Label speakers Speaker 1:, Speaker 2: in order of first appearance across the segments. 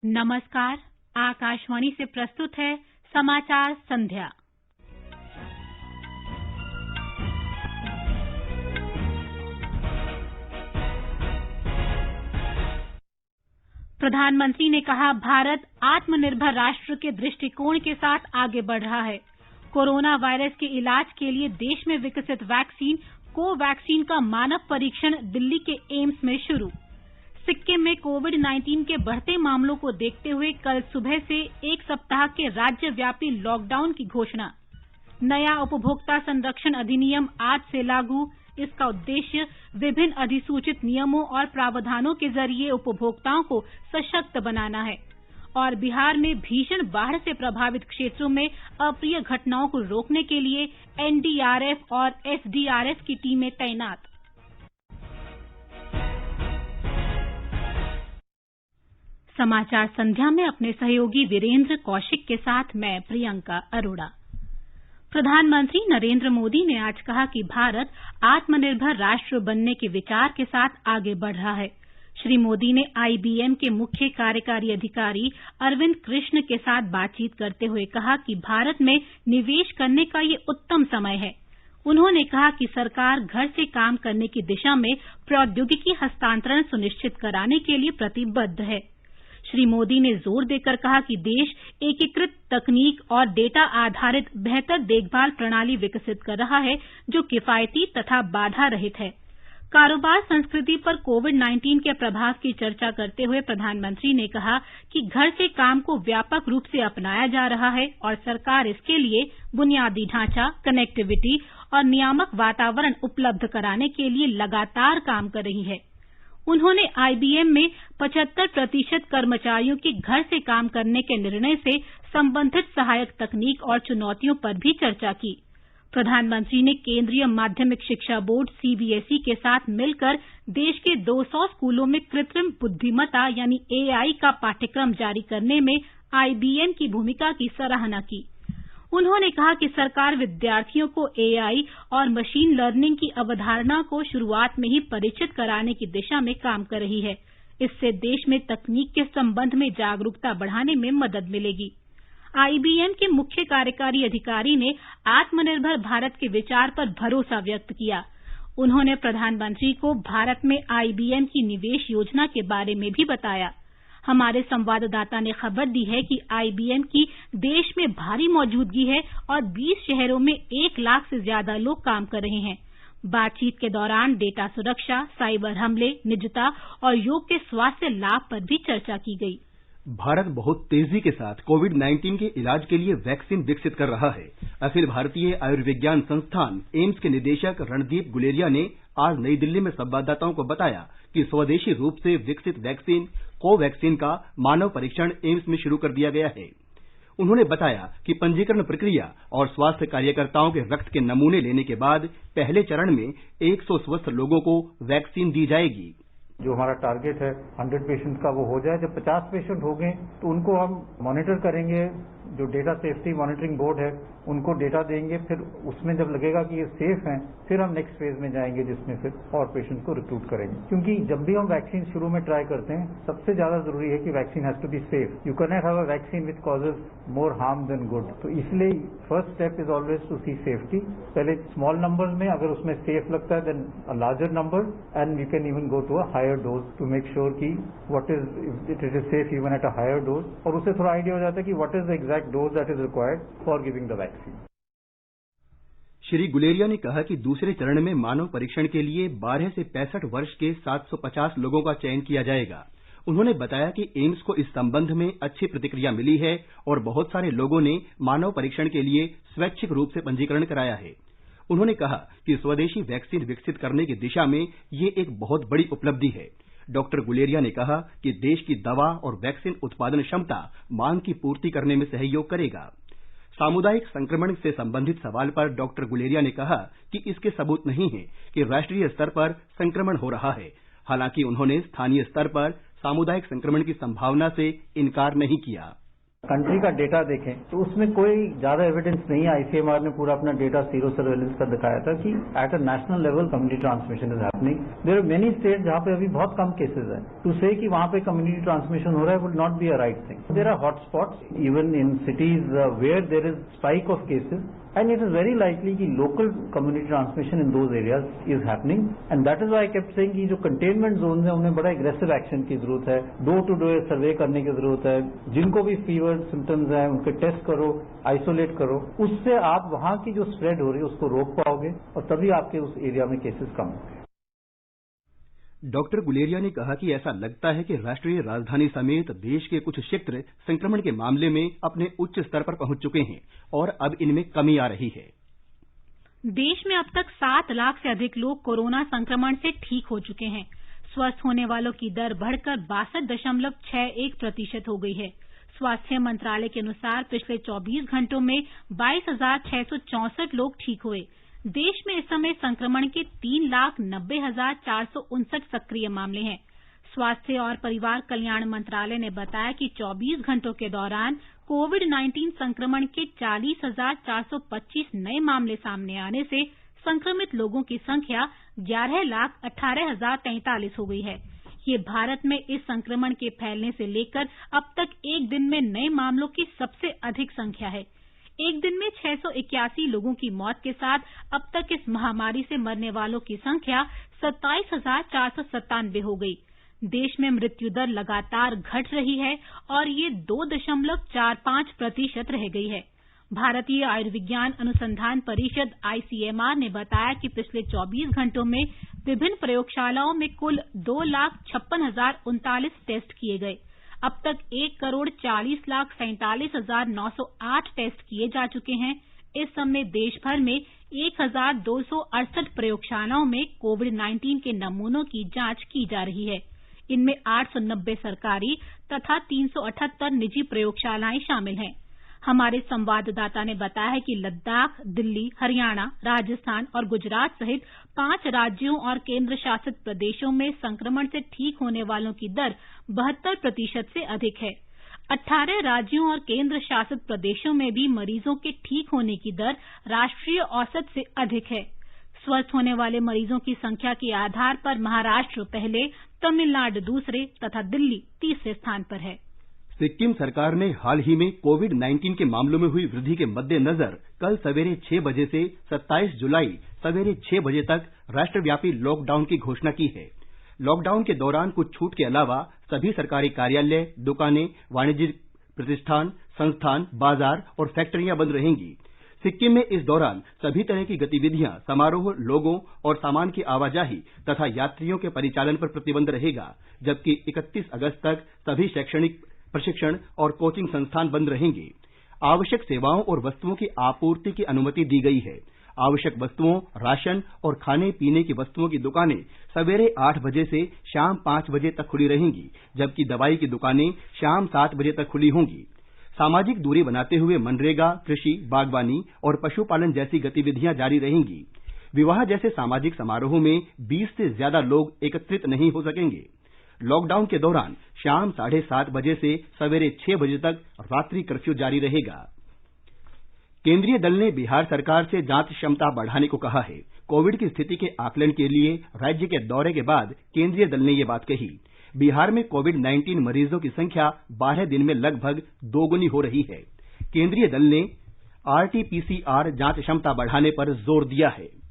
Speaker 1: नमस्कार। आकाशवाणी से प्रस्तुत है समाचार संध्या। प्रधानमंत्री ने कहा, भारत आत्मनिर्भर राष्ट्र के दृष्टिकोण के साथ आगे बढ़ रहा है। कोरोना वायरस के इलाज के लिए देश में विकसित वैक्सीन कोवैक्सीन का मानव परीक्षण दिल्ली के एम्स में शुरू। सिक्किम में कोविड-19 के बढ़ते मामलों को देखते हुए कल सुबह से एक सप्ताह के राज्यव्यापी लॉकडाउन की घोषणा। नया उपभोक्ता संरक्षण अधिनियम आज से लागू। इसका उद्देश्य विभिन्न अधिसूचित नियमों और प्रावधानों के जरिए उपभोक्ताओं को सशक्त बनाना है। और बिहार में भीषण बाढ़ से प्रभावित क्षेत्रों में अप्रिय घटनाओं को रोकने के लिए एनडीआरएफ और एसडीआरएफ की टीमें तैनात। समाचार संध्या में अपने सहयोगी वीरेंद्र कौशिक के साथ मैं प्रियंका अरोड़ा। प्रधानमंत्री नरेंद्र मोदी ने आज कहा कि भारत आत्मनिर्भर राष्ट्र बनने के विचार के साथ आगे बढ़ रहा है। श्री मोदी ने आईबीएम के मुख्य कार्यकारी अधिकारी अरविंद कृष्ण के साथ बातचीत करते हुए कहा कि भारत में निवेश करने का ये उत्तम समय है। उन्होंने कहा कि सरकार घर से काम करने की दिशा में प्रौद्योगिकी हस्तांतरण सुनिश्चित कराने के लिए प्रतिबद्ध है। श्री मोदी ने जोर देकर कहा कि देश एकीकृत तकनीक और डेटा आधारित बेहतर देखभाल प्रणाली विकसित कर रहा है, जो किफायती तथा बाधा रहित है। कारोबार संस्कृति पर कोविड-19 के प्रभाव की चर्चा करते हुए प्रधानमंत्री ने कहा कि घर से काम को व्यापक रूप से अपनाया जा रहा है और सरकार इसके लिए बुनियादी ढांचा, कनेक्टिविटी और नियामक वातावरण उपलब्ध कराने के लिए लगातार काम कर रही है। उन्होंने आईबीएम में 75% कर्मचारियों के घर से काम करने के निर्णय से संबंधित सहायक तकनीक और चुनौतियों पर भी चर्चा की। प्रधानमंत्री ने केंद्रीय माध्यमिक शिक्षा बोर्ड सीबीएसई के साथ मिलकर देश के 200 स्कूलों में कृत्रिम बुद्धिमत्ता यानी एआई का पाठ्यक्रम जारी करने में आईबीएम की भूमिका की सराहना की। उन्होंने कहा कि सरकार विद्यार्थियों को एआई और मशीन लर्निंग की अवधारणा को शुरुआत में ही परिचित कराने की दिशा में काम कर रही है। इससे देश में तकनीक के संबंध में जागरूकता बढ़ाने में मदद मिलेगी। आईबीएम के मुख्य कार्यकारी अधिकारी ने आत्मनिर्भर भारत के विचार पर भरोसा व्यक्त किया। उन्होंने प्रधानमंत्री को भारत में आईबीएम की निवेश योजना के बारे में भी बताया। हमारे संवाददाता ने खबर दी है कि आईबीएम की देश में भारी मौजूदगी है और 20 शहरों में 1 लाख से ज्यादा लोग काम कर रहे हैं। बातचीत के दौरान डेटा सुरक्षा, साइबर हमले, निजता और योग के स्वास्थ्य लाभ पर भी चर्चा की गई।
Speaker 2: भारत बहुत तेजी के साथ कोविड-19 के इलाज के लिए वैक्सीन विकसित कर रहा है। अखिल भारतीय आयुर्विज्ञान संस्थान एम्स के निदेशक रणदीप गुलेरिया ने आज नई दिल्ली में संवाददाताओं को बताया कि स्वदेशी रूप से विकसित वैक्सीन कोवैक्सीन का मानव परीक्षण एम्स में शुरू कर दिया गया है। उन्होंने बताया कि पंजीकरण प्रक्रिया और स्वास्थ्य कार्यकर्ताओं के रक्त के नमूने लेने के बाद पहले चरण में 100 स्वस्थ लोगों को वैक्सीन दी जाएगी।
Speaker 3: जो हमारा टारगेट है 100 पेशेंट का वो हो जाए। जब 50 पेशेंट हो गए तो उनको हम मॉनिटर करेंगे। जो डेटा सेफ्टी मॉनिटरिंग बोर्ड है उनको डेटा देंगे। फिर उसमें जब लगेगा कि ये सेफ हैं, फिर हम नेक्स्ट फेज में जाएंगे जिसमें फिर और पेशेंट को रिक्रूट करेंगे। क्योंकि जब भी हम वैक्सीन शुरू में ट्राई करते हैं, सबसे ज्यादा जरूरी है कि vaccine has to be safe. You can not have a vaccine which causes more harm than good. तो इसलिए first step is always to see safety. पहले स्मॉल नंबर्स में अगर उसमें सेफ लगता है then a larger number and you can even go to a higher dose to make sure कि what is it is safe even at a higher dose. और उससे थोड़ा आइडिया हो जाता है कि what is the exact dose that is required for giving the vaccine.
Speaker 2: Shri Guleria ने कहा कि दूसरे चरण में मानव परीक्षण के लिए 12 से 65 वर्ष के 750 लोगों का चयन किया जाएगा। उन्होंने बताया कि एम्स को इस संबंध में अच्छी प्रतिक्रिया मिली है और बहुत सारे लोगों ने मानव परीक्षण के लिए स्वैच्छिक रूप से पंजीकरण कराया है। उन्होंने कहा कि स्वदेशी वैक्सीन विकसित करने की दिशा में ये एक बहुत बड़ी उपलब्धि है। डॉक्टर गुलेरिया ने कहा कि देश की दवा और वैक्सीन उत्पादन क्षमता मांग की पूर्ति करने में सहयोग करेगा। सामुदायिक संक्रमण से संबंधित सवाल पर डॉक्टर गुलेरिया ने कहा कि इसके सबूत नहीं है कि राष्ट्रीय स्तर पर संक्रमण हो रहा है। हालांकि उन्होंने स्थानीय स्तर पर सामुदायिक संक्रमण की संभावना से इनकार नहीं किया।
Speaker 3: कंट्री का डेटा देखें तो उसमें कोई ज्यादा एविडेंस नहीं है। आईसीएमआर ने पूरा अपना डेटा सीरो सर्वेलेंस का दिखाया था कि at a national level community transmission is happening. There are many state जहां पे अभी बहुत कम केसेज हैं। टू से कि वहां पे कम्युनिटी ट्रांसमिशन हो रहा है would not be a right thing. There are hotspots even in cities where there is spike of cases and it is very likely कि local community transmission in those areas is happening and that is why I kept saying कि जो containment zones हैं उनमें बड़ा aggressive action की जरूरत है। Door to door survey करने की जरूरत है। जिनको भी फीवर सिम्टम्स हैं उनके टेस्ट करो, आइसोलेट करो। उससे आप वहां की जो स्प्रेड हो रही है उसको रोक पाओगे और तभी आपके उस एरिया में केसेस कम होंगे।
Speaker 2: डॉक्टर गुलेरिया ने कहा कि ऐसा लगता है कि राष्ट्रीय राजधानी समेत देश के कुछ क्षेत्र संक्रमण के मामले में अपने उच्च स्तर पर पहुंच चुके हैं और अब इनमें कमी आ रही है।
Speaker 1: देश में अब तक 7 लाख से अधिक लोग कोरोना संक्रमण से ठीक हो चुके हैं। स्वस्थ होने वालों की दर बढ़कर 62.61% हो गई है। स्वास्थ्य मंत्रालय के अनुसार पिछले 24 घंटों में 22,664 लोग ठीक हुए। देश में इस समय संक्रमण के 3,90,459 सक्रिय मामले हैं। स्वास्थ्य और परिवार कल्याण मंत्रालय ने बताया कि 24 घंटों के दौरान कोविड-19 संक्रमण के 40,425 नए मामले सामने आने से संक्रमित लोगों की संख्या 11,18,043 हो गई है। ये भारत में इस संक्रमण के फैलने से लेकर अब तक एक दिन में नए मामलों की सबसे अधिक संख्या है। एक दिन में 681 लोगों की मौत के साथ अब तक इस महामारी से मरने वालों की संख्या 27,497 हो गई। देश में मृत्यु दर लगातार घट रही है और ये 2.45% रह गई है। भारतीय आयुर्विज्ञान अनुसंधान परिषद आईसीएमआर ने बताया कि पिछले 24 घंटों में विभिन्न प्रयोगशालाओं में कुल 2,56,039 टेस्ट किए गए। अब तक 1,40,47,908 टेस्ट किए जा चुके हैं। इस समय देश भर में 1,268 प्रयोगशालाओं में कोविड-19 के नमूनों की जांच की जा रही है। इनमें 890 सरकारी तथा 378 निजी प्रयोगशालाएं शामिल हैं। हमारे संवाददाता ने बताया है कि लद्दाख, दिल्ली, हरियाणा, राजस्थान और गुजरात सहित 5 राज्यों और केंद्र शासित प्रदेशों में संक्रमण से ठीक होने वालों की दर 72% से अधिक है। 18 राज्यों और केंद्र शासित प्रदेशों में भी मरीजों के ठीक होने की दर राष्ट्रीय औसत से अधिक है। स्वस्थ होने वाले मरीजों की संख्या के आधार पर महाराष्ट्र पहले, तमिलनाडु दूसरे तथा दिल्ली तीसरे स्थान पर है।
Speaker 2: सिक्किम सरकार ने हाल ही में कोविड-19 के मामलों में हुई वृद्धि के मद्देनजर कल सवेरे 6 बजे से 27 जुलाई सवेरे 6 बजे तक राष्ट्रव्यापी लॉकडाउन की घोषणा की है। लॉकडाउन के दौरान कुछ छूट के अलावा सभी सरकारी कार्यालय, दुकानें, वाणिज्यिक प्रतिष्ठान, संस्थान, बाजार और फैक्ट्रियां बंद रहेंगी। सिक्किम में इस दौरान सभी तरह की गतिविधियां, समारोह, लोगों और सामान की आवाजाही तथा यात्रियों के परिचालन पर प्रतिबंध रहेगा, जबकि 31 अगस्त तक सभी शैक्षणिक, प्रशिक्षण और कोचिंग संस्थान बंद रहेंगे। आवश्यक सेवाओं और वस्तुओं की आपूर्ति की अनुमति दी गई है। आवश्यक वस्तुओं, राशन और खाने पीने की वस्तुओं की दुकानें सवेरे 8 बजे से शाम 5 बजे तक खुली रहेंगी, जबकि दवाई की दुकानें शाम 7 बजे तक खुली होंगी। सामाजिक दूरी बनाते हुए मनरेगा, कृषि, बागवानी और पशुपालन जैसी गतिविधियां जारी रहेंगी। विवाह जैसे सामाजिक समारोहों में 20 से ज्यादा लोग एकत्रित नहीं हो सकेंगे। लॉकडाउन के दौरान शाम 7:30 बजे से सवेरे 6 बजे तक रात्रि कर्फ्यू जारी रहेगा। केंद्रीय दल ने बिहार सरकार से जांच क्षमता बढ़ाने को कहा है। कोविड की स्थिति के आकलन के लिए राज्य के दौरे के बाद केंद्रीय दल ने ये बात कही। बिहार में कोविड-19 मरीजों की संख्या 12 दिन में लगभग दोगुनी हो रही है। केंद्रीय दल ने आरटी-पीसीआर जांच क्षमता बढ़ाने पर जोर दिया है।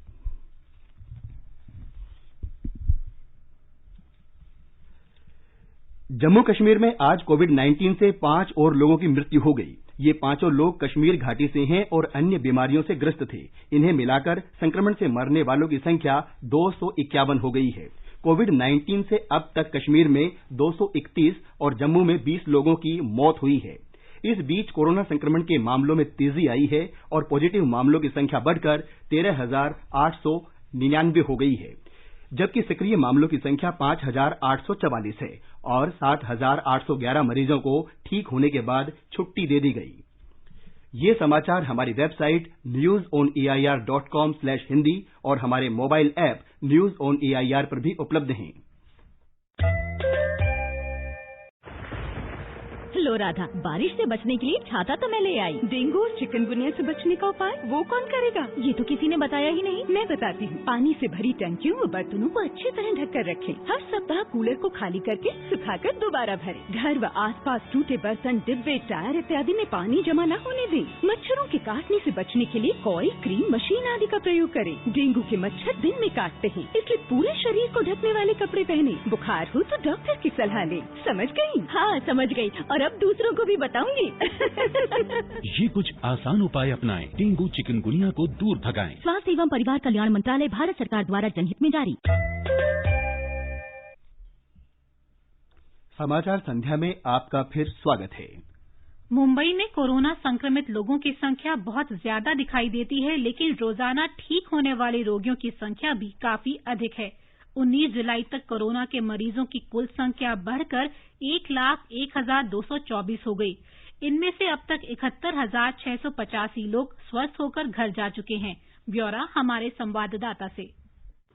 Speaker 2: जम्मू कश्मीर में आज कोविड-19 से 5 और लोगों की मृत्यु हो गई। ये पांचों लोग कश्मीर घाटी से हैं और अन्य बीमारियों से ग्रस्त थे। इन्हें मिलाकर संक्रमण से मरने वालों की संख्या 251 हो गई है। कोविड-19 से अब तक कश्मीर में 231 और जम्मू में 20 लोगों की मौत हुई है। इस बीच कोरोना संक्रमण के मामलों में तेजी आई है और पॉजिटिव मामलों की संख्या बढ़कर 13,899 हो गई है, जबकि सक्रिय मामलों की संख्या 5,844 है और 7,811 मरीजों को ठीक होने के बाद छुट्टी दे दी गई। ये समाचार हमारी वेबसाइट newsoneair.com/hindi और हमारे mobile app news on AIR पर भी उपलब्ध हैं।
Speaker 4: लो राधा, बारिश से बचने के लिए छाता तो मैं ले आई। डेंगू और चिकनगुनिया से बचने का उपाय वो कौन करेगा? ये तो किसी ने बताया ही नहीं। मैं बताती हूँ। पानी से भरी टंकियों और बर्तनों को अच्छी तरह ढक कर रखें। हर सप्ताह कूलर को खाली करके सुखाकर दोबारा भरें। घर व आसपास टूटे बर्तन, डिब्बे, टायर इत्यादि में पानी जमा न होने दें। मच्छरों के काटने से बचने के लिए कॉइल, क्रीम, मशीन आदि का प्रयोग करें। डेंगू के मच्छर दिन में काटते हैं, इसलिए पूरे शरीर को ढकने वाले कपड़े पहने। बुखार हो तो डॉक्टर की सलाह ले। समझ गयी? हाँ समझ गयी, और अब दूसरों को भी बताऊंगी।
Speaker 5: ये कुछ आसान उपाय अपनाएं, डेंगू चिकनगुनिया को दूर भगाएं।
Speaker 4: स्वास्थ्य एवं परिवार कल्याण मंत्रालय, भारत सरकार द्वारा जनहित में जारी।
Speaker 2: समाचार संध्या में आपका फिर स्वागत है।
Speaker 1: मुंबई में कोरोना संक्रमित लोगों की संख्या बहुत ज्यादा दिखाई देती है, लेकिन रोजाना ठीक होने वाले रोगियों की संख्या भी काफी अधिक है। 19 जुलाई तक कोरोना के मरीजों की कुल संख्या बढ़कर 1,01,224 हो गई। इनमें से अब तक 71,685 लोग स्वस्थ होकर घर जा चुके हैं। ब्यौरा हमारे संवाददाता से।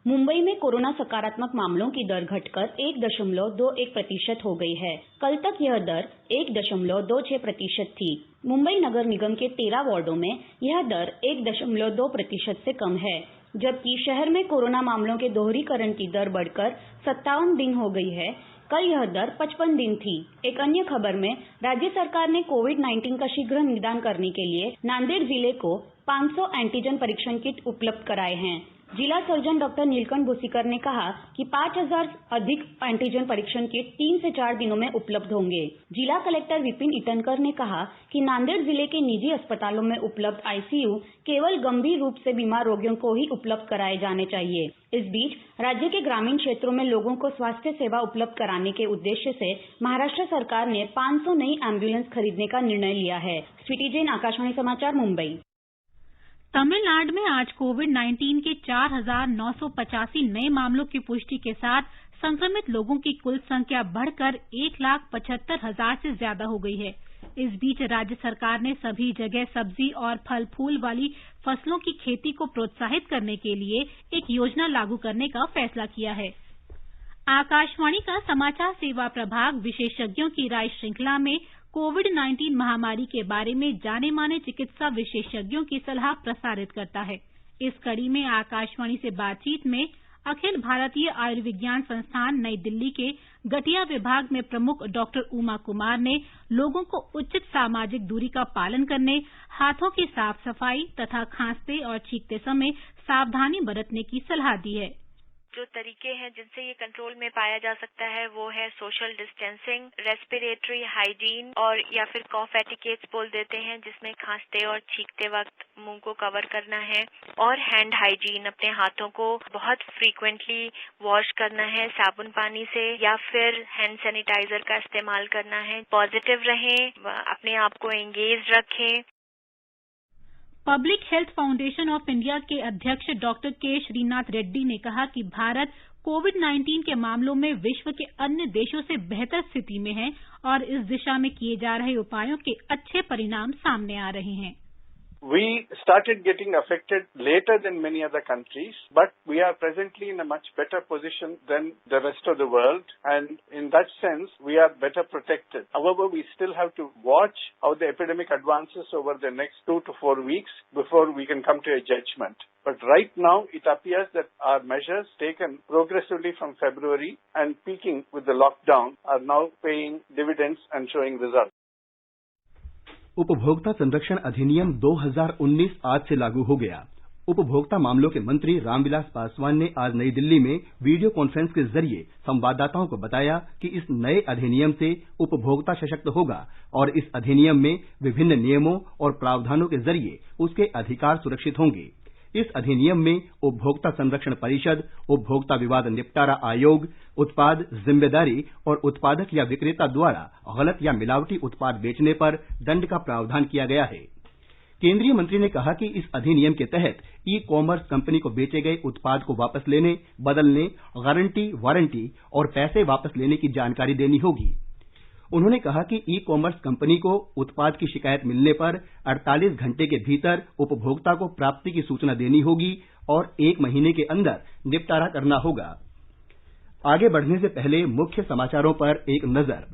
Speaker 6: मुंबई में कोरोना सकारात्मक मामलों की दर घटकर 1.21% हो गई है। कल तक यह दर 1.26% थी। मुंबई नगर निगम के 13 वार्डों में यह दर 1.2% से कम है, जबकि शहर में कोरोना मामलों के दोहरीकरण की दर बढ़कर 57 दिन हो गई है। कल यह दर 55 दिन थी। एक अन्य खबर में राज्य सरकार ने कोविड-19 का शीघ्र निदान करने के लिए नांदेड़ जिले को 500 एंटीजन परीक्षण किट उपलब्ध कराए हैं। जिला सर्जन डॉक्टर नीलकंठ भूसीकर ने कहा कि 5,000 अधिक एंटीजन परीक्षण किट 3 से 4 दिनों में उपलब्ध होंगे। जिला कलेक्टर विपिन इटनकर ने कहा कि नांदेड़ जिले के निजी अस्पतालों में उपलब्ध आईसीयू केवल गंभीर रूप से बीमार रोगियों को ही उपलब्ध कराए जाने चाहिए। इस बीच राज्य के ग्रामीण क्षेत्रों में लोगों को स्वास्थ्य सेवा उपलब्ध कराने के उद्देश्य से महाराष्ट्र सरकार ने 500 नई एम्बुलेंस खरीदने का निर्णय लिया है। स्वीटी जैन, आकाशवाणी समाचार, मुंबई।
Speaker 1: तमिलनाडु में आज कोविड-19 के 4,985 नए मामलों की पुष्टि के साथ संक्रमित लोगों की कुल संख्या बढ़कर 1,75,000 से ज्यादा हो गई है। इस बीच राज्य सरकार ने सभी जगह सब्जी और फल फूल वाली फसलों की खेती को प्रोत्साहित करने के लिए एक योजना लागू करने का फैसला किया है। आकाशवाणी का समाचार सेवा प्रभाग विशेषज्ञों की राय श्रृंखला में कोविड-19 महामारी के बारे में जाने माने चिकित्सा विशेषज्ञों की सलाह प्रसारित करता है। इस कड़ी में आकाशवाणी से बातचीत में अखिल भारतीय आयुर्विज्ञान संस्थान नई दिल्ली के गठिया विभाग में प्रमुख डॉक्टर उमा कुमार ने लोगों को उचित सामाजिक दूरी का पालन करने, हाथों की साफ सफाई तथा खांसते और छींकते समय सावधानी बरतने की सलाह दी है।
Speaker 7: जो तरीके हैं जिनसे ये कंट्रोल में पाया जा सकता है वो है सोशल डिस्टेंसिंग, रेस्पिरेटरी हाइजीन और या फिर कॉफ एटिकेट्स बोल देते हैं, जिसमें खांसते और छींकते वक्त मुंह को कवर करना है, और हैंड हाइजीन, अपने हाथों को बहुत फ्रीक्वेंटली वॉश करना है साबुन पानी से या फिर हैंड सैनिटाइजर का इस्तेमाल करना है। पॉजिटिव रहें, अपने आप को एंगेज रखें।
Speaker 1: Public health foundation of India के अध्यक्ष डॉक्टर के श्रीनाथ रेड्डी ने कहा कि भारत कोविड-19 के मामलों में विश्व के अन्य देशों से बेहतर स्थिति में है और इस दिशा में किए जा रहे उपायों के अच्छे परिणाम सामने आ रहे हैं।
Speaker 8: We started getting affected later than many other countries, but we are presently in a much better position than the rest of the world, and in that sense, we are better protected. However, we still have to watch how the epidemic advances over the next 2 to 4 weeks before we can come to a judgment. But right now, it appears that our measures taken progressively from February and peaking with the lockdown are now paying dividends and showing results.
Speaker 2: उपभोक्ता संरक्षण अधिनियम 2019 आज से लागू हो गया। उपभोक्ता मामलों के मंत्री रामविलास पासवान ने आज नई दिल्ली में वीडियो कॉन्फ्रेंस के जरिए संवाददाताओं को बताया कि इस नए अधिनियम से उपभोक्ता सशक्त होगा और इस अधिनियम में विभिन्न नियमों और प्रावधानों के जरिए उसके अधिकार सुरक्षित होंगे। इस अधिनियम में उपभोक्ता संरक्षण परिषद, उपभोक्ता विवाद निपटारा आयोग, उत्पाद जिम्मेदारी और उत्पादक या विक्रेता द्वारा गलत या मिलावटी उत्पाद बेचने पर दंड का प्रावधान किया गया है। केंद्रीय मंत्री ने कहा कि इस अधिनियम के तहत ई कॉमर्स कंपनी को बेचे गए उत्पाद को वापस लेने, बदलने, गारंटी, वारंटी और पैसे वापस लेने की जानकारी देनी होगी। उन्होंने कहा कि ई कॉमर्स कंपनी को उत्पाद की शिकायत मिलने पर 48 घंटे के भीतर उपभोक्ता को प्राप्ति की सूचना देनी होगी और 1 महीने के अंदर निपटारा करना होगा। आगे बढ़ने से पहले मुख्य समाचारों पर एक नजर।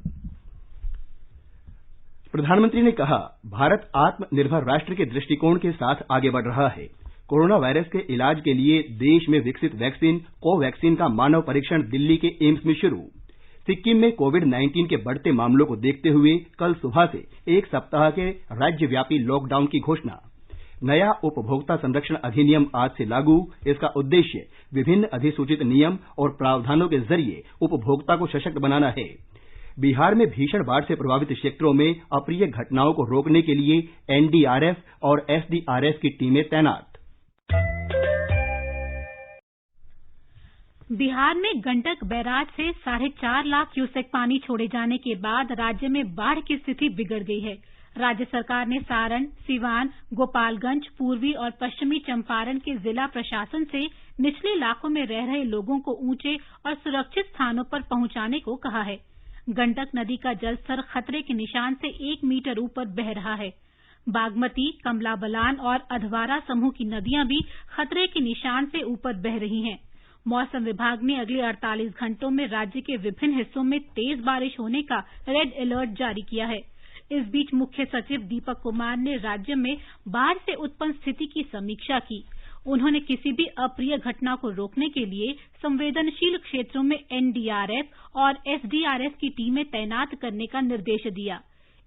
Speaker 2: प्रधानमंत्री ने कहा, भारत आत्मनिर्भर राष्ट्र के दृष्टिकोण के साथ आगे बढ़ रहा है। कोरोना वायरस के इलाज के लिए देश में विकसित वैक्सीन कोवैक्सीन का मानव परीक्षण दिल्ली के एम्स में शुरू। सिक्किम में कोविड-19 के बढ़ते मामलों को देखते हुए कल सुबह से 1 सप्ताह के राज्यव्यापी लॉकडाउन की घोषणा। नया उपभोक्ता संरक्षण अधिनियम आज से लागू। इसका उद्देश्य विभिन्न अधिसूचित नियम और प्रावधानों के जरिए उपभोक्ता को सशक्त बनाना है। बिहार में भीषण बाढ़ से प्रभावित क्षेत्रों में अप्रिय घटनाओं को रोकने के लिए एनडीआरएफ और एसडीआरएफ की टीमें तैनात।
Speaker 1: बिहार में गंडक बैराज से 4.5 लाख क्यूसेक पानी छोड़े जाने के बाद राज्य में बाढ़ की स्थिति बिगड़ गई है। राज्य सरकार ने सारण, सिवान, गोपालगंज, पूर्वी और पश्चिमी चंपारण के जिला प्रशासन से निचले इलाकों में रह रहे लोगों को ऊंचे और सुरक्षित स्थानों पर पहुंचाने को कहा है। गंडक नदी का जलस्तर खतरे के निशान से 1 मीटर ऊपर बह रहा है। बागमती, कमला बलान और अधवारा समूह की नदियां भी खतरे के निशान से ऊपर बह रही हैं। मौसम विभाग ने अगले 48 घंटों में राज्य के विभिन्न हिस्सों में तेज बारिश होने का रेड अलर्ट जारी किया है। इस बीच मुख्य सचिव दीपक कुमार ने राज्य में बाढ़ से उत्पन्न स्थिति की समीक्षा की। उन्होंने किसी भी अप्रिय घटना को रोकने के लिए संवेदनशील क्षेत्रों में एनडीआरएफ और एसडीआरएफ की टीमें तैनात करने का निर्देश दिया।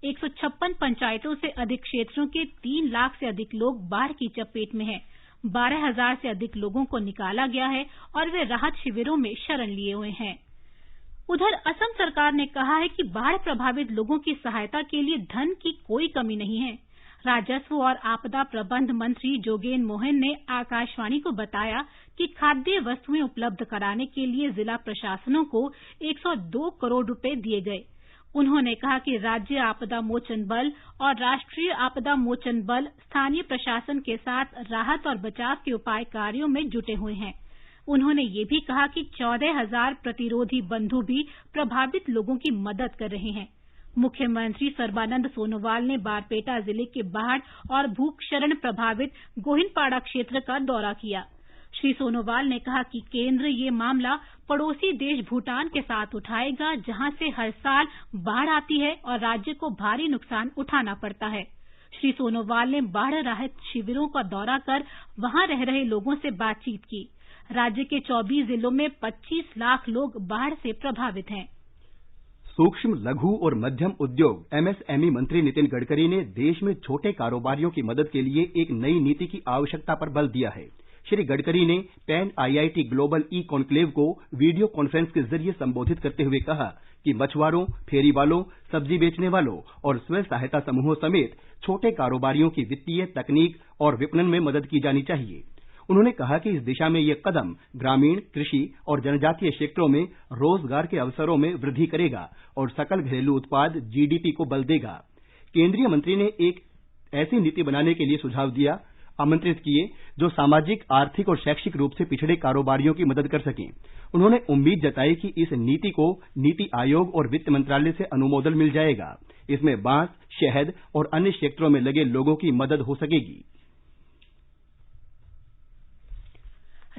Speaker 1: 156 पंचायतों से अधिक क्षेत्रों के 3 लाख से अधिक लोग बाढ़ की चपेट में हैं। 12,000 से अधिक लोगों को निकाला गया है और वे राहत शिविरों में शरण लिए हुए हैं। उधर असम सरकार ने कहा है कि बाढ़ प्रभावित लोगों की सहायता के लिए धन की कोई कमी नहीं है। राजस्व और आपदा प्रबंध मंत्री जोगेन मोहन ने आकाशवाणी को बताया कि खाद्य वस्तुएं उपलब्ध कराने के लिए जिला प्रशासनों को 102 करोड़ रुपए दिए गए। उन्होंने कहा कि राज्य आपदा मोचन बल और राष्ट्रीय आपदा मोचन बल स्थानीय प्रशासन के साथ राहत और बचाव के उपाय कार्यों में जुटे हुए हैं। उन्होंने ये भी कहा कि 14,000 प्रतिरोधी बंधु भी प्रभावित लोगों की मदद कर रहे हैं। मुख्यमंत्री सर्बानंद सोनोवाल ने बारपेटा जिले के बाढ़ और भूस्खलन प्रभावित गोहिनपाड़ा क्षेत्र का दौरा किया। श्री सोनोवाल ने कहा कि केंद्र ये मामला पड़ोसी देश भूटान के साथ उठाएगा, जहां से हर साल बाढ़ आती है और राज्य को भारी नुकसान उठाना पड़ता है। श्री सोनोवाल ने बाढ़ राहत शिविरों का दौरा कर वहां रह रहे लोगों से बातचीत की। राज्य के 24 जिलों में 25 लाख लोग बाढ़ से प्रभावित हैं।
Speaker 2: सूक्ष्म, लघु और मध्यम उद्योग एमएसएमई मंत्री नितिन गडकरी ने देश में छोटे कारोबारियों की मदद के लिए एक नई नीति की आवश्यकता पर बल दिया है। श्री गडकरी ने pan IIT global e conclave को वीडियो कॉन्फ्रेंस के जरिए संबोधित करते हुए कहा कि मछुआरों, फेरी वालों, सब्जी बेचने वालों और स्वयं सहायता समूहों समेत छोटे कारोबारियों की वित्तीय, तकनीक और विपणन में मदद की जानी चाहिए। उन्होंने कहा कि इस दिशा में ये कदम ग्रामीण, कृषि और जनजातीय क्षेत्रों में रोजगार के अवसरों में वृद्धि करेगा और सकल घरेलू उत्पाद जीडीपी को बल देगा। केंद्रीय मंत्री ने एक ऐसी नीति बनाने के लिए आमंत्रित किए जो सामाजिक, आर्थिक और शैक्षिक रूप से पिछड़े कारोबारियों की मदद कर सकें। उन्होंने उम्मीद जताई कि इस नीति को नीति आयोग और वित्त मंत्रालय से अनुमोदन मिल जाएगा। इसमें बांस, शहद और अन्य क्षेत्रों में लगे लोगों की मदद हो सकेगी।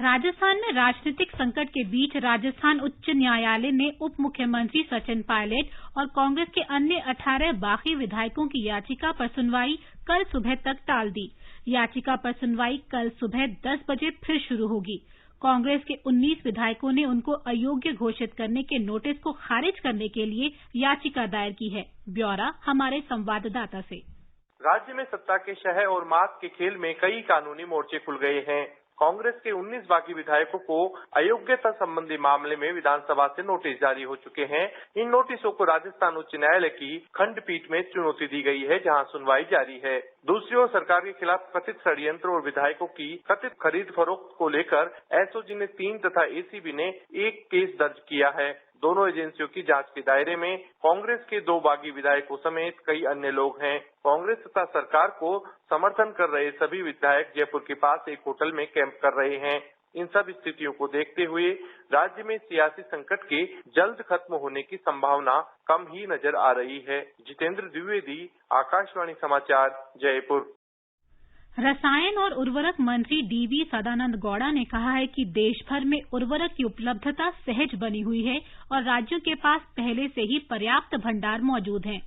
Speaker 1: राजस्थान में राजनीतिक संकट के बीच राजस्थान उच्च न्यायालय ने उप मुख्यमंत्री सचिन पायलट और कांग्रेस के अन्य 18 बागी विधायकों की याचिका पर सुनवाई कल सुबह तक टाल दी। याचिका पर सुनवाई कल सुबह 10 बजे फिर शुरू होगी। कांग्रेस के 19 विधायकों ने उनको अयोग्य घोषित करने के नोटिस को खारिज करने के लिए याचिका दायर की है। ब्यौरा हमारे संवाददाता से।
Speaker 9: राज्य में सत्ता के शह और मात के खेल में कई कानूनी मोर्चे खुल गए हैं। कांग्रेस के 19 बागी विधायकों को अयोग्यता संबंधी मामले में विधानसभा से नोटिस जारी हो चुके हैं। इन नोटिसों को राजस्थान उच्च न्यायालय की खंडपीठ में चुनौती दी गई है, जहां सुनवाई जारी है। दूसरी ओर सरकार के खिलाफ कथित षड्यंत्र और विधायकों की कथित खरीद फरोख्त को लेकर एसओजी ने 3 तथा एसीबी ने 1 केस दर्ज किया है। दोनों एजेंसियों की जांच के दायरे में कांग्रेस के 2 बागी विधायकों समेत कई अन्य लोग हैं। कांग्रेस तथा सरकार को समर्थन कर रहे सभी विधायक जयपुर के पास एक होटल में कैंप कर रहे हैं। इन सब स्थितियों को देखते हुए राज्य में सियासी संकट के जल्द खत्म होने की संभावना कम ही नजर आ रही है। जितेंद्र द्विवेदी, आकाशवाणी समाचार, जयपुर।
Speaker 1: रसायन और उर्वरक मंत्री डीवी सदानंद गौड़ा ने कहा है कि देश भर में उर्वरक की उपलब्धता सहज बनी हुई है और राज्यों के पास पहले से ही पर्याप्त भंडार मौजूद हैं।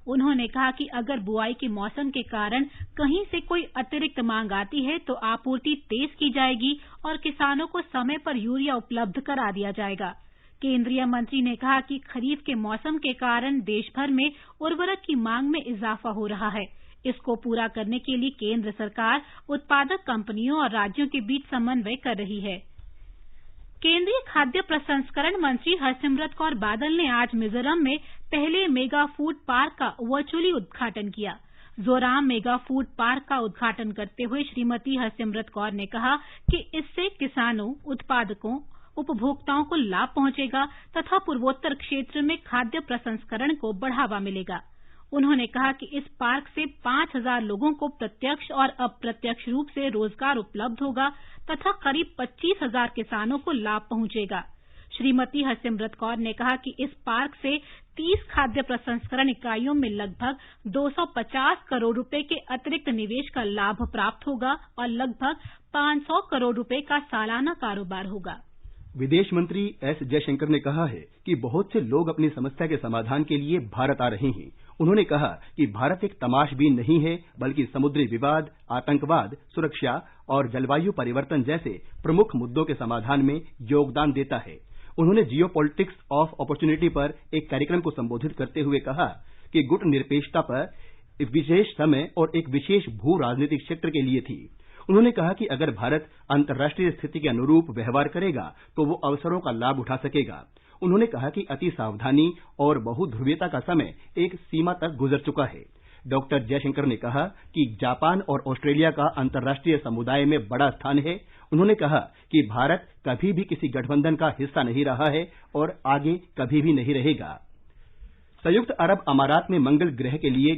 Speaker 1: उन्होंने कहा कि अगर बुआई के मौसम के कारण कहीं से कोई अतिरिक्त मांग आती है तो आपूर्ति तेज की जाएगी और किसानों को समय पर यूरिया उपलब्ध करा दिया जाएगा। केंद्रीय मंत्री ने कहा कि खरीफ के मौसम के कारण देश भर में उर्वरक की मांग में इजाफा हो रहा है। इसको पूरा करने के लिए केंद्र सरकार उत्पादक कंपनियों और राज्यों के बीच समन्वय कर रही है। केंद्रीय खाद्य प्रसंस्करण मंत्री हरसिमरत कौर बादल ने आज मिजोरम में पहले मेगा फूड पार्क का वर्चुअली उद्घाटन किया। जोराम मेगा फूड पार्क का उद्घाटन करते हुए श्रीमती हरसिमरत कौर ने कहा कि इससे किसानों, उत्पादकों, उपभोक्ताओं को लाभ पहुंचेगा तथा पूर्वोत्तर क्षेत्र में खाद्य प्रसंस्करण को बढ़ावा मिलेगा। उन्होंने कहा कि इस पार्क से 5,000 लोगों को प्रत्यक्ष और अप्रत्यक्ष रूप से रोजगार उपलब्ध होगा तथा करीब 25,000 किसानों को लाभ पहुंचेगा। श्रीमती हरसिमरत कौर ने कहा कि इस पार्क से 30 खाद्य प्रसंस्करण इकाइयों में लगभग 250 करोड़ रुपए के अतिरिक्त निवेश का लाभ प्राप्त होगा और लगभग 500 करोड़ रुपए का सालाना कारोबार होगा।
Speaker 2: विदेश मंत्री एस जयशंकर ने कहा है कि बहुत से लोग अपनी समस्या के समाधान के लिए भारत आ रहे हैं। उन्होंने कहा कि भारत एक तमाशबीन नहीं है, बल्कि समुद्री विवाद, आतंकवाद, सुरक्षा और जलवायु परिवर्तन जैसे प्रमुख मुद्दों के समाधान में योगदान देता है। उन्होंने जियोपॉलिटिक्स ऑफ अपॉर्चुनिटी पर एक कार्यक्रम को संबोधित करते हुए कहा कि गुटनिरपेक्षता पर एक विशेष समय और एक विशेष भू राजनीतिक क्षेत्र के लिए थी। उन्होंने कहा कि अगर भारत अंतर्राष्ट्रीय स्थिति के अनुरूप व्यवहार करेगा तो वो अवसरों का लाभ उठा सकेगा। उन्होंने कहा कि अति सावधानी और बहुध्रुवीयता का समय एक सीमा तक गुजर चुका है। डॉक्टर जयशंकर ने कहा कि जापान और ऑस्ट्रेलिया का अंतर्राष्ट्रीय समुदाय में बड़ा स्थान है। उन्होंने कहा कि भारत कभी भी किसी गठबंधन का हिस्सा नहीं रहा है और आगे कभी भी नहीं रहेगा। संयुक्त अरब अमारात में मंगल ग्रह के लिए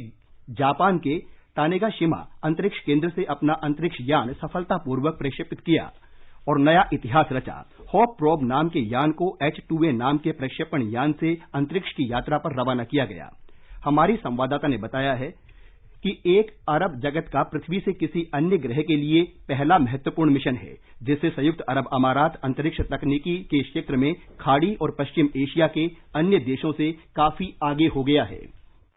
Speaker 2: जापान के तानेगाशिमा अंतरिक्ष केंद्र से अपना अंतरिक्ष यान सफलतापूर्वक प्रक्षेपित किया और नया इतिहास रचा। होप प्रोब नाम के यान को H2A नाम के प्रक्षेपण यान से अंतरिक्ष की यात्रा पर रवाना किया गया। हमारी संवाददाता ने बताया है कि एक अरब जगत का पृथ्वी से किसी अन्य ग्रह के लिए पहला महत्वपूर्ण मिशन है, जिससे संयुक्त अरब अमारात अंतरिक्ष तकनीकी के क्षेत्र में खाड़ी और पश्चिम एशिया के अन्य देशों से काफी आगे हो गया है।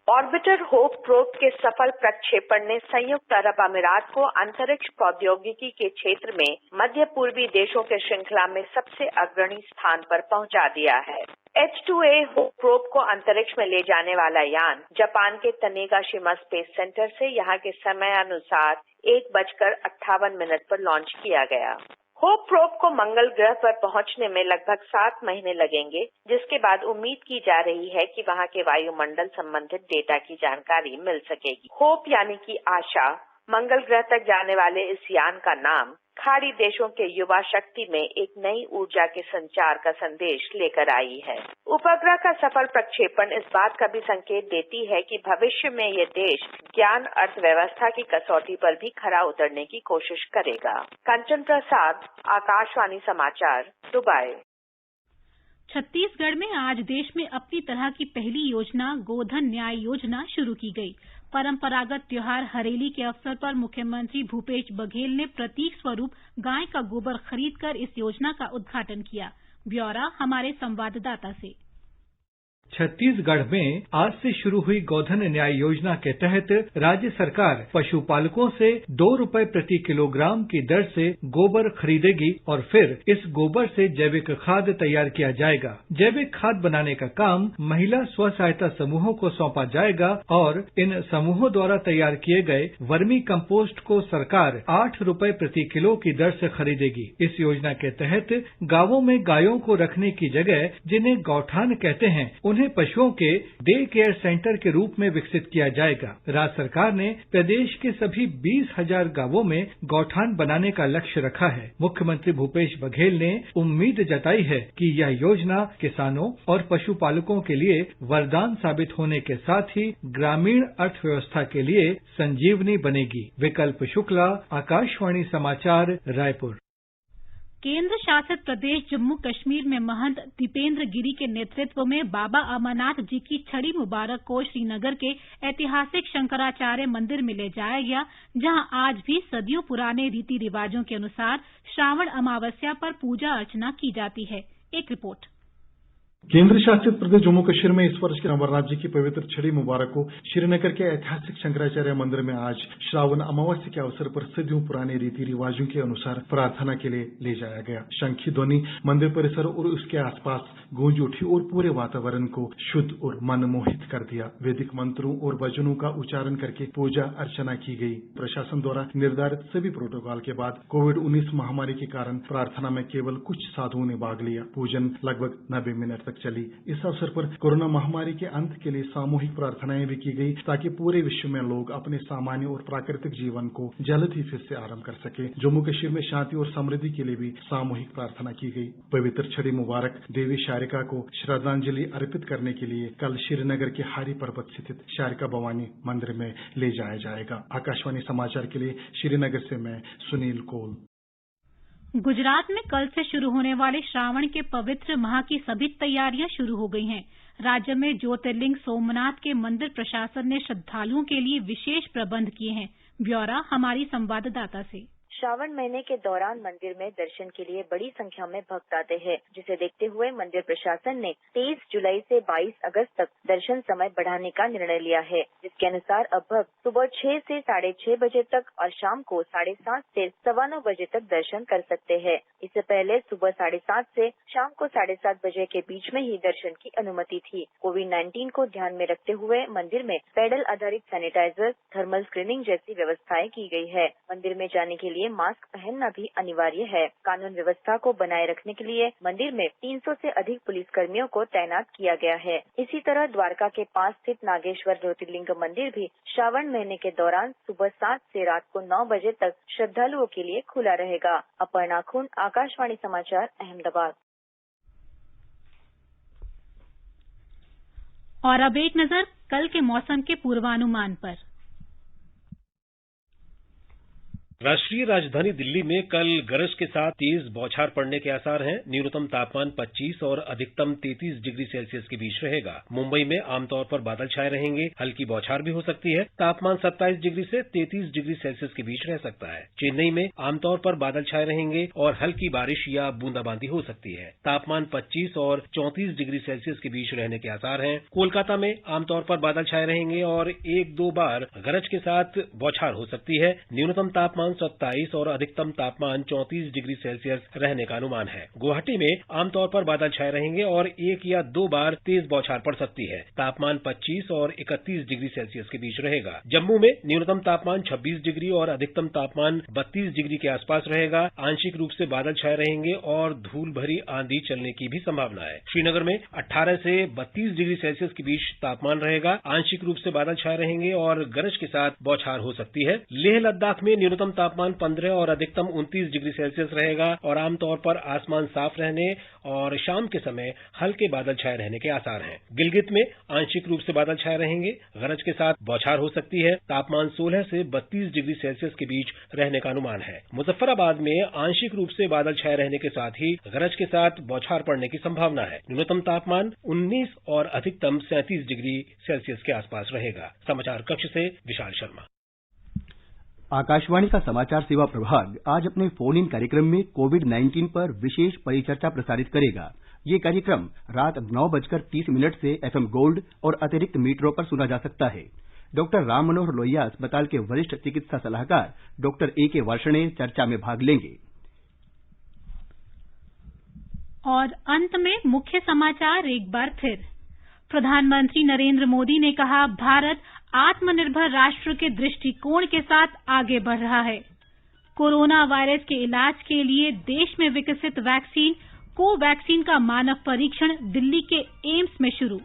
Speaker 10: ऑर्बिटर होप प्रोब के सफल प्रक्षेपण ने संयुक्त अरब अमीरात को अंतरिक्ष प्रौद्योगिकी के क्षेत्र में मध्य पूर्वी देशों के श्रृंखला में सबसे अग्रणी स्थान पर पहुंचा दिया है। H2A होप प्रोब को अंतरिक्ष में ले जाने वाला यान जापान के तनेगाशिमा स्पेस सेंटर से यहाँ के समय अनुसार 1:58 पर लॉन्च किया गया। होप प्रोब को मंगल ग्रह पर पहुंचने में लगभग 7 महीने लगेंगे, जिसके बाद उम्मीद की जा रही है कि वहां के वायुमंडल संबंधित डेटा की जानकारी मिल सकेगी। होप यानी कि आशा, मंगल ग्रह तक जाने वाले इस यान का नाम खाड़ी देशों के युवा शक्ति में एक नई ऊर्जा के संचार का संदेश लेकर आई है। उपग्रह का सफल प्रक्षेपण इस बात का भी संकेत देती है कि भविष्य में ये देश ज्ञान अर्थव्यवस्था की कसौटी पर भी खरा उतरने की कोशिश करेगा। कंचन प्रसाद, आकाशवाणी समाचार, दुबई।
Speaker 1: छत्तीसगढ़ में आज देश में अपनी तरह की पहली योजना गोधन न्याय योजना शुरू की गई। परंपरागत त्योहार हरेली के अवसर पर मुख्यमंत्री भूपेश बघेल ने प्रतीक स्वरूप गाय का गोबर खरीदकर इस योजना का उद्घाटन किया। ब्यौरा हमारे संवाददाता से।
Speaker 11: छत्तीसगढ़ में आज से शुरू हुई गोधन न्याय योजना के तहत राज्य सरकार पशुपालकों से 2 रुपए प्रति किलोग्राम की दर से गोबर खरीदेगी और फिर इस गोबर से जैविक खाद तैयार किया जाएगा। जैविक खाद बनाने का काम महिला स्व सहायता समूहों को सौंपा जाएगा और इन समूहों द्वारा तैयार किए गए वर्मी कंपोस्ट को सरकार 8 रुपए प्रति किलो की दर से खरीदेगी। इस योजना के तहत गांवों में गायों को रखने की जगह, जिन्हें गौठान कहते हैं, उन्हें पशुओं के डे केयर सेंटर के रूप में विकसित किया जाएगा। राज्य सरकार ने प्रदेश के सभी 20,000 गांवों में गौठान बनाने का लक्ष्य रखा है। मुख्यमंत्री भूपेश बघेल ने उम्मीद जताई है कि यह योजना किसानों और पशुपालकों के लिए वरदान साबित होने के साथ ही ग्रामीण अर्थव्यवस्था के लिए संजीवनी बनेगी। विकल्प शुक्ला, आकाशवाणी समाचार, रायपुर।
Speaker 1: केंद्र शासित प्रदेश जम्मू कश्मीर में महंत दीपेंद्र गिरी के नेतृत्व में बाबा अमरनाथ जी की छड़ी मुबारक को श्रीनगर के ऐतिहासिक शंकराचार्य मंदिर में ले जाया गया, जहां आज भी सदियों पुराने रीति रिवाजों के अनुसार श्रावण अमावस्या पर पूजा अर्चना की जाती है। एक रिपोर्ट।
Speaker 12: केंद्र शासित प्रदेश जम्मू कश्मीर में इस वर्ष के नवरात्र की पवित्र छड़ी मुबारक को श्रीनगर के ऐतिहासिक शंकराचार्य मंदिर में आज श्रावण अमावस्या के अवसर पर सदियों पुराने रीति रिवाजों के अनुसार प्रार्थना के लिए ले जाया गया। शंखी ध्वनि मंदिर परिसर और उसके आसपास गूंज उठी और पूरे वातावरण को शुद्ध और मनमोहित कर दिया। वैदिक मंत्रों और वचनों का उच्चारण करके पूजा अर्चना की गई। प्रशासन द्वारा निर्धारित सभी प्रोटोकॉल के बाद कोविड-19 महामारी के कारण प्रार्थना में केवल कुछ साधुओं ने भाग लिया। पूजन लगभग 90 मिनट तक चली। इस अवसर पर कोरोना महामारी के अंत के लिए सामूहिक प्रार्थनाएं भी की गई ताकि पूरे विश्व में लोग अपने सामान्य और प्राकृतिक जीवन को जल्द ही फिर से आरंभ कर सके। जम्मू कश्मीर में शांति और समृद्धि के लिए भी सामूहिक प्रार्थना की गई। पवित्र छड़ी मुबारक देवी शारिका को श्रद्धांजलि अर्पित करने के लिए कल श्रीनगर के हारी पर्वत स्थित शारिका भवानी मंदिर में ले जाया जाएगा। आकाशवाणी समाचार के लिए श्रीनगर से मैं सुनील कौल।
Speaker 1: गुजरात में कल से शुरू होने वाले श्रावण के पवित्र माह की सभी तैयारियां शुरू हो गई हैं। राज्य में ज्योतिर्लिंग सोमनाथ के मंदिर प्रशासन ने श्रद्धालुओं के लिए विशेष प्रबंध किए हैं। ब्यौरा हमारी संवाददाता से।
Speaker 13: श्रावण महीने के दौरान मंदिर में दर्शन के लिए बड़ी संख्या में भक्त आते हैं, जिसे देखते हुए मंदिर प्रशासन ने 23 जुलाई से 22 अगस्त तक दर्शन समय बढ़ाने का निर्णय लिया है, जिसके अनुसार अब भक्त सुबह 6 से 6:30 बजे तक और शाम को 7:30 से 9:15 बजे तक दर्शन कर सकते हैं। इससे पहले सुबह 7:30 से शाम को 7:30 बजे के बीच में ही दर्शन की अनुमति थी। कोविड-19 को ध्यान में रखते हुए मंदिर में पैडल आधारित सैनिटाइजर, थर्मल स्क्रीनिंग जैसी व्यवस्थाएं की गई है। मंदिर में जाने के लिए मास्क पहनना भी अनिवार्य है। कानून व्यवस्था को बनाए रखने के लिए मंदिर में 300 से अधिक पुलिसकर्मियों को तैनात किया गया है। इसी तरह द्वारका के पास स्थित नागेश्वर ज्योतिर्लिंग मंदिर भी श्रावण महीने के दौरान सुबह 7 से रात को 9 बजे तक श्रद्धालुओं के लिए खुला रहेगा। अपर्णा खुन, आकाशवाणी समाचार, अहमदाबाद।
Speaker 1: और अब एक नजर कल के मौसम के पूर्वानुमान पर।
Speaker 14: राष्ट्रीय राजधानी दिल्ली में कल गरज के साथ तेज बौछार पड़ने के आसार हैं। न्यूनतम तापमान 25 और अधिकतम 33 डिग्री सेल्सियस के बीच रहेगा। मुंबई में आमतौर पर बादल छाए रहेंगे, हल्की बौछार भी हो सकती है। तापमान 27 डिग्री से 33 डिग्री सेल्सियस के बीच रह सकता है। चेन्नई में आमतौर पर बादल छाए रहेंगे और हल्की बारिश या बूंदाबांदी हो सकती है। तापमान 25 और 34 डिग्री सेल्सियस के बीच रहने के आसार हैं। कोलकाता में आमतौर पर बादल छाए रहेंगे और 1-2 बार गरज के साथ बौछार हो सकती है। न्यूनतम तापमान 27 और अधिकतम तापमान 34 डिग्री सेल्सियस रहने का अनुमान है। गुवाहाटी में आमतौर पर बादल छाए रहेंगे और 1 या 2 बार तेज बौछार पड़ सकती है। तापमान 25 और 31 डिग्री सेल्सियस के बीच रहेगा। जम्मू में न्यूनतम तापमान 26 डिग्री और अधिकतम तापमान 32 डिग्री के आसपास रहेगा। आंशिक रूप से बादल छाए रहेंगे और धूल भरी आंधी चलने की भी संभावना है। श्रीनगर में 18 से 32 डिग्री सेल्सियस के बीच तापमान रहेगा। आंशिक रूप से बादल छाए रहेंगे और गरज के साथ बौछार हो सकती है। लेह लद्दाख में न्यूनतम तापमान 15 और अधिकतम 29 डिग्री सेल्सियस रहेगा और आमतौर पर आसमान साफ रहने और शाम के समय हल्के बादल छाए रहने के आसार हैं। गिलगित में आंशिक रूप से बादल छाए रहेंगे, गरज के साथ बौछार हो सकती है। तापमान 16 से 32 डिग्री सेल्सियस के बीच रहने का अनुमान है। मुजफ्फराबाद में आंशिक रूप से बादल छाए रहने के साथ ही गरज के साथ बौछार पड़ने की संभावना है। न्यूनतम तापमान 19 और अधिकतम 37 डिग्री सेल्सियस के आसपास रहेगा। समाचार कक्ष से विशाल शर्मा।
Speaker 2: आकाशवाणी का समाचार सेवा प्रभाग आज अपने फोन इन कार्यक्रम में कोविड-19 पर विशेष परिचर्चा प्रसारित करेगा। ये कार्यक्रम रात 9:30 से FM गोल्ड और अतिरिक्त मीटरों पर सुना जा सकता है। डॉक्टर राम मनोहर लोहिया अस्पताल के वरिष्ठ चिकित्सा सलाहकार डॉक्टर A.K. वर्षणे चर्चा में भाग लेंगे।
Speaker 1: और अंत में मुख्य समाचार एक बार फिर। प्रधानमंत्री नरेंद्र मोदी ने कहा, भारत आत्मनिर्भर राष्ट्र के दृष्टिकोण के साथ आगे बढ़ रहा है। कोरोना वायरस के इलाज के लिए देश में विकसित वैक्सीन कोवैक्सीन का मानव परीक्षण दिल्ली के एम्स में शुरू।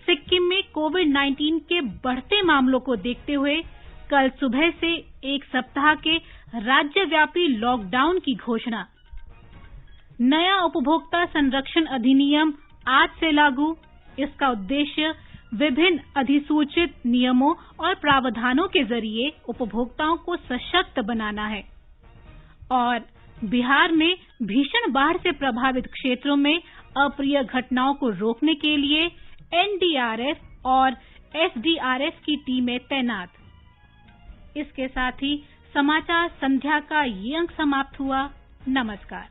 Speaker 1: सिक्किम में कोविड-19 के बढ़ते मामलों को देखते हुए कल सुबह से 1 सप्ताह के राज्यव्यापी लॉकडाउन की घोषणा। नया उपभोक्ता संरक्षण अधिनियम आज से लागू। इसका उद्देश्य विभिन्न अधिसूचित नियमों और प्रावधानों के जरिए उपभोक्ताओं को सशक्त बनाना है। और बिहार में भीषण बाढ़ से प्रभावित क्षेत्रों में अप्रिय घटनाओं को रोकने के लिए NDRF और SDRF की टीमें तैनात। इसके साथ ही समाचार संध्या का ये अंक समाप्त हुआ। नमस्कार।